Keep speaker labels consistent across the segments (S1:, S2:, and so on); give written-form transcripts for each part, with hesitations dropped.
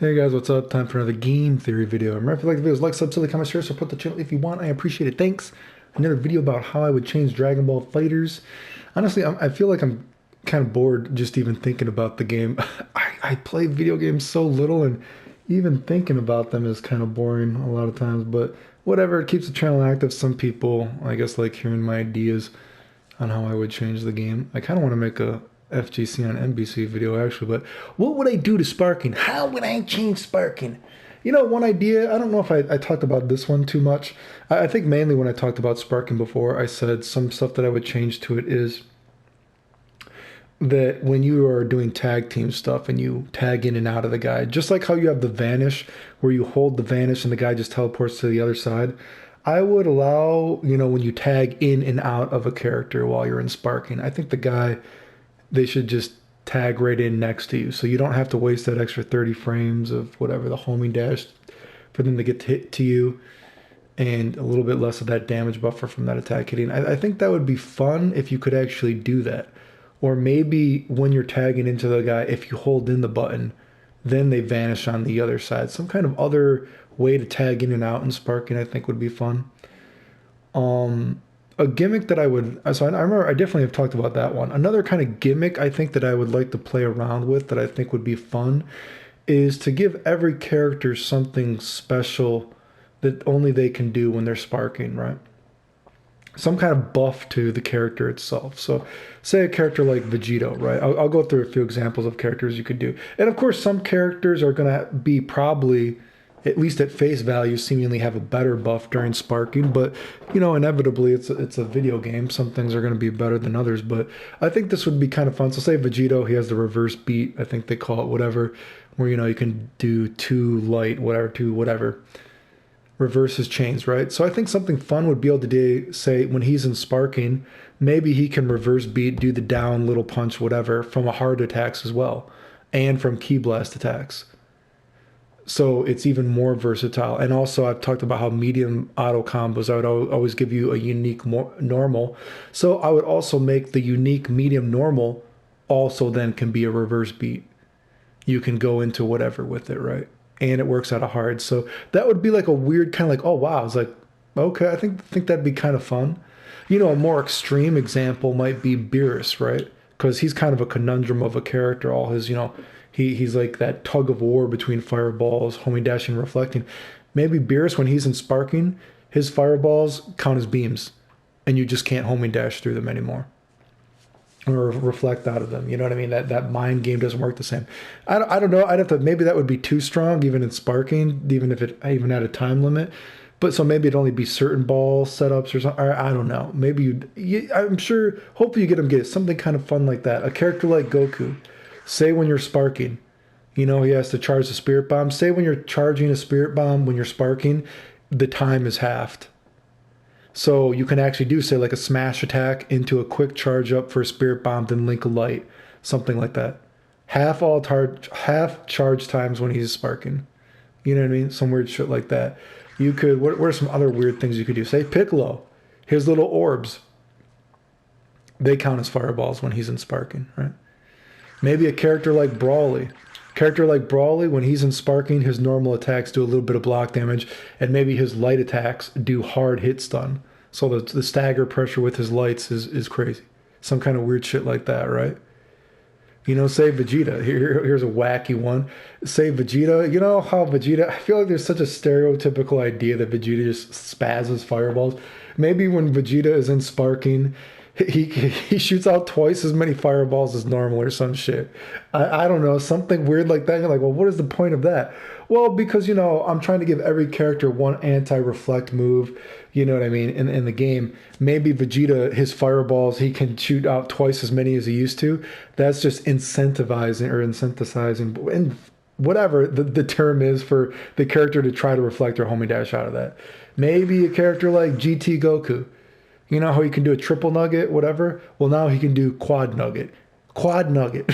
S1: Hey guys, what's up? Time for another game theory video. Remember, if you like the videos, like, sub, silly, comment, share, support the channel if you want. I appreciate it. Thanks. Another video about how I would change Dragon Ball Fighters. Honestly, I feel like I'm kind of bored just even thinking about the game. I play video games so little, and even thinking about them is kind of boring a lot of times. But whatever, it keeps the channel active. Some people, I guess, like hearing my ideas on how I would change the game. I kind of want to make a FGC on NBC video actually, but what would I do to sparking? How would I change sparking? You know, one idea, I don't know if I talked about this one too much. I think mainly when I talked about sparking before, I said some stuff that I would change to it is that when you are doing tag team stuff and you tag in and out of the guy, just like how you have the vanish where you hold the vanish and the guy just teleports to the other side, I would allow, when you tag in and out of a character while you're in sparking. I think the guy, they should just tag right in next to you. So you don't have to waste that extra 30 frames of whatever the homing dash for them to get to you, and a little bit less of that damage buffer from that attack hitting. I think that would be fun if you could actually do that. Or maybe when you're tagging into the guy, if you hold in the button, then they vanish on the other side. Some kind of other way to tag in and out and sparking, I think, would be fun. A gimmick that so I remember I definitely have talked about that one. Another kind of gimmick I think that I would like to play around with that I think would be fun is to give every character something special that only they can do when they're sparking, right? Some kind of buff to the character itself. So, say a character like Vegito, right? I'll go through a few examples of characters you could do. And of course, some characters are going to be probably, at least at face value, seemingly have a better buff during sparking. But, inevitably, it's a video game. Some things are going to be better than others. But I think this would be kind of fun. So, say Vegito, he has the reverse beat, I think they call it, whatever, where, you can do two light, whatever, two whatever reverses chains, right? So I think something fun would be able to do, say, when he's in sparking, maybe he can reverse beat, do the down, little punch, whatever, from a hard attacks as well, and from key blast attacks. So it's even more versatile. And also, I've talked about how medium auto combos, I would always give you a unique normal. So I would also make the unique medium normal also then can be a reverse beat. You can go into whatever with it, right? And it works out of hard. So that would be like a weird kind of like, oh wow, it's like, okay, I think that'd be kind of fun. A more extreme example might be Beerus, right? Because he's kind of a conundrum of a character. All his, he's like that tug of war between fireballs, homing, dashing, reflecting. Maybe Beerus, when he's in sparking, his fireballs count as beams, and you just can't homing dash through them anymore or reflect out of them. You know what I mean? That mind game doesn't work the same. I don't know. I'd have to, maybe that would be too strong, even in sparking, even if it even had a time limit. But so maybe it'd only be certain ball setups or something. Or I don't know. Maybe I'm sure, hopefully you get something kind of fun like that. A character like Goku, say when you're sparking, he has to charge the spirit bomb. Say when you're charging a spirit bomb, when you're sparking, the time is halved. So you can actually do, say, like a smash attack into a quick charge up for a spirit bomb, then link a light, something like that. Half charge times when he's sparking. You know what I mean? Some weird shit like that. You could. What are some other weird things you could do? Say Piccolo, his little orbs. They count as fireballs when he's in sparking, right? Maybe a character like Brawly. When he's in sparking, his normal attacks do a little bit of block damage, and maybe his light attacks do hard hit stun. So the stagger pressure with his lights is crazy. Some kind of weird shit like that, right? Say Vegeta. Here's a wacky one. Say Vegeta. You know how Vegeta, I feel like there's such a stereotypical idea that Vegeta just spazzes fireballs. Maybe when Vegeta is in sparking, he shoots out twice as many fireballs as normal or some shit. I don't know, something weird like that. You're like, well, what is the point of that? Well, because, I'm trying to give every character one anti-reflect move, you know what I mean, in the game. Maybe Vegeta, his fireballs, he can shoot out twice as many as he used to. That's just incentivizing, and whatever the term is for the character to try to reflect or homing dash out of that. Maybe a character like GT Goku. You know how he can do a triple nugget, whatever? Well, now he can do quad nugget. Quad nugget.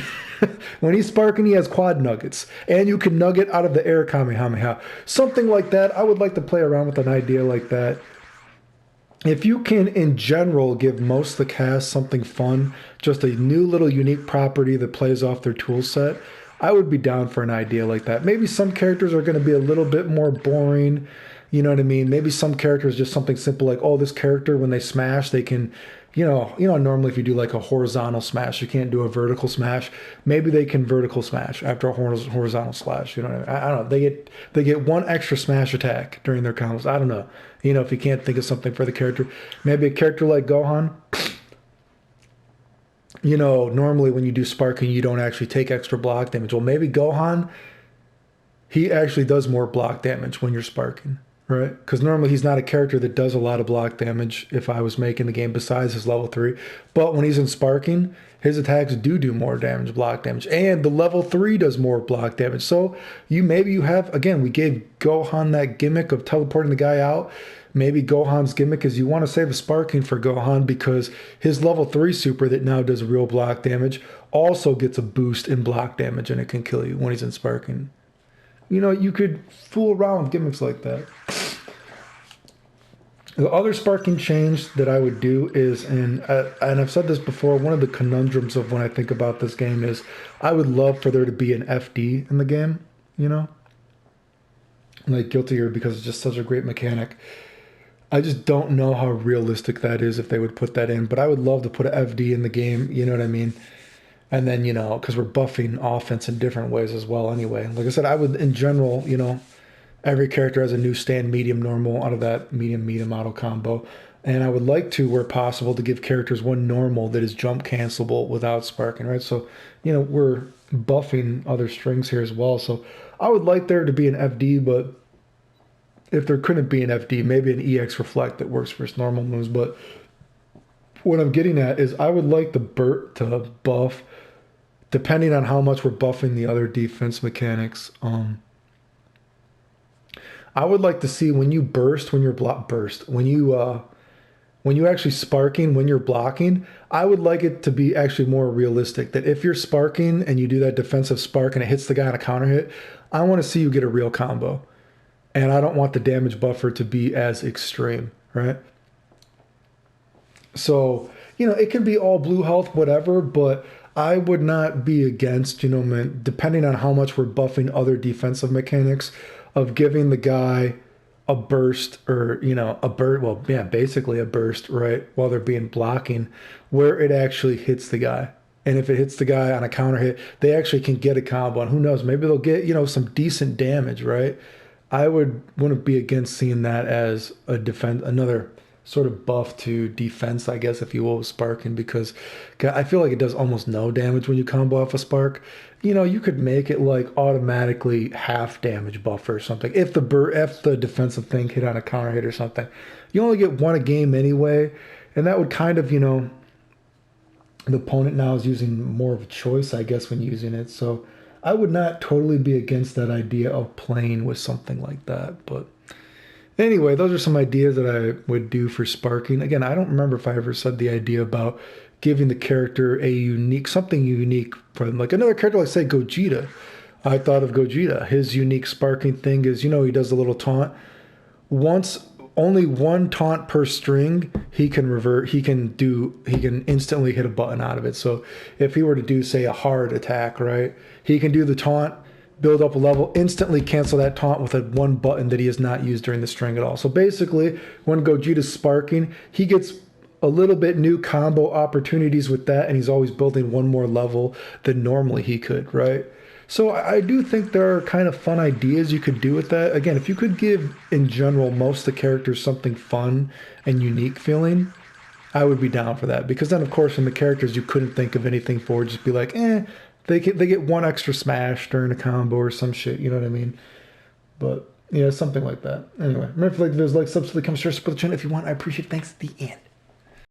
S1: When he's sparking, he has quad nuggets. And you can nugget out of the air Kamehameha. Something like that. I would like to play around with an idea like that. If you can, in general, give most of the cast something fun, just a new little unique property that plays off their tool set, I would be down for an idea like that. Maybe some characters are going to be a little bit more boring. You know what I mean? Maybe some characters just something simple like, oh, this character when they smash, they can, normally if you do like a horizontal smash, you can't do a vertical smash. Maybe they can vertical smash after a horizontal slash. You know what I mean? I don't know. They get one extra smash attack during their combos. I don't know. If you can't think of something for the character, maybe a character like Gohan. Normally when you do sparking, you don't actually take extra block damage. Well, maybe Gohan, he actually does more block damage when you're sparking. Right? Because normally he's not a character that does a lot of block damage if I was making the game besides his level 3. But when he's in sparking, his attacks do more damage, block damage. And the level 3 does more block damage. So maybe you have, again, we gave Gohan that gimmick of teleporting the guy out. Maybe Gohan's gimmick is you want to save a sparking for Gohan because his level 3 super that now does real block damage also gets a boost in block damage and it can kill you when he's in sparking. You could fool around with gimmicks like that. The other sparking change that I would do is, and I've said this before, one of the conundrums of when I think about this game is I would love for there to be an FD in the game, like Guilty Gear, because it's just such a great mechanic. I just don't know how realistic that is if they would put that in, but I would love to put an FD in the game, you know what I mean? And then, because we're buffing offense in different ways as well anyway. Like I said, I would, in general, every character has a new stand medium normal out of that medium auto combo. And I would like to, where possible, to give characters one normal that is jump cancelable without sparking, right? So, we're buffing other strings here as well. So I would like there to be an FD, but if there couldn't be an FD, maybe an EX Reflect that works for its normal moves. But what I'm getting at is I would like the Burt to buff, depending on how much we're buffing the other defense mechanics. I would like to see when you burst, when you're when you actually sparking, when you're blocking, I would like it to be actually more realistic. That if you're sparking and you do that defensive spark and it hits the guy on a counter hit, I want to see you get a real combo. And I don't want the damage buffer to be as extreme, right? So, it can be all blue health, whatever, but I would not be against, depending on how much we're buffing other defensive mechanics, of giving the guy a burst or, basically a burst, right, while they're being blocking, where it actually hits the guy. And if it hits the guy on a counter hit, they actually can get a combo. And who knows, maybe they'll get, some decent damage, right? I wouldn't be against seeing that as another sort of buff to defense, I guess, if you will, with sparking, because I feel like it does almost no damage when you combo off a spark. You could make it like automatically half damage buffer or something. If the defensive thing hit on a counter hit or something, you only get one a game anyway, and that would kind of, the opponent now is using more of a choice, I guess, when using it. So I would not totally be against that idea of playing with something like that, but. Anyway, those are some ideas that I would do for sparking. Again, I don't remember if I ever said the idea about giving the character something unique for them. Like another character, like say Gogeta. I thought of Gogeta. His unique sparking thing is, he does a little taunt. Only one taunt per string, he can revert. He can instantly hit a button out of it. So if he were to do, say, a hard attack, right, he can do the taunt, build up a level, instantly cancel that taunt with one button that he has not used during the string at all. So basically, when Gogeta's sparking, he gets a little bit new combo opportunities with that, and he's always building one more level than normally he could, right? So I do think there are kind of fun ideas you could do with that. Again, if you could give, in general, most of the characters something fun and unique feeling, I would be down for that. Because then, of course, in the characters you couldn't think of anything for, just be like, they get one extra smash during a combo or some shit, you know what I mean? But, something like that. Anyway, remember, if there's subs to the comments, share, support the channel if you want. I appreciate it. Thanks. The end.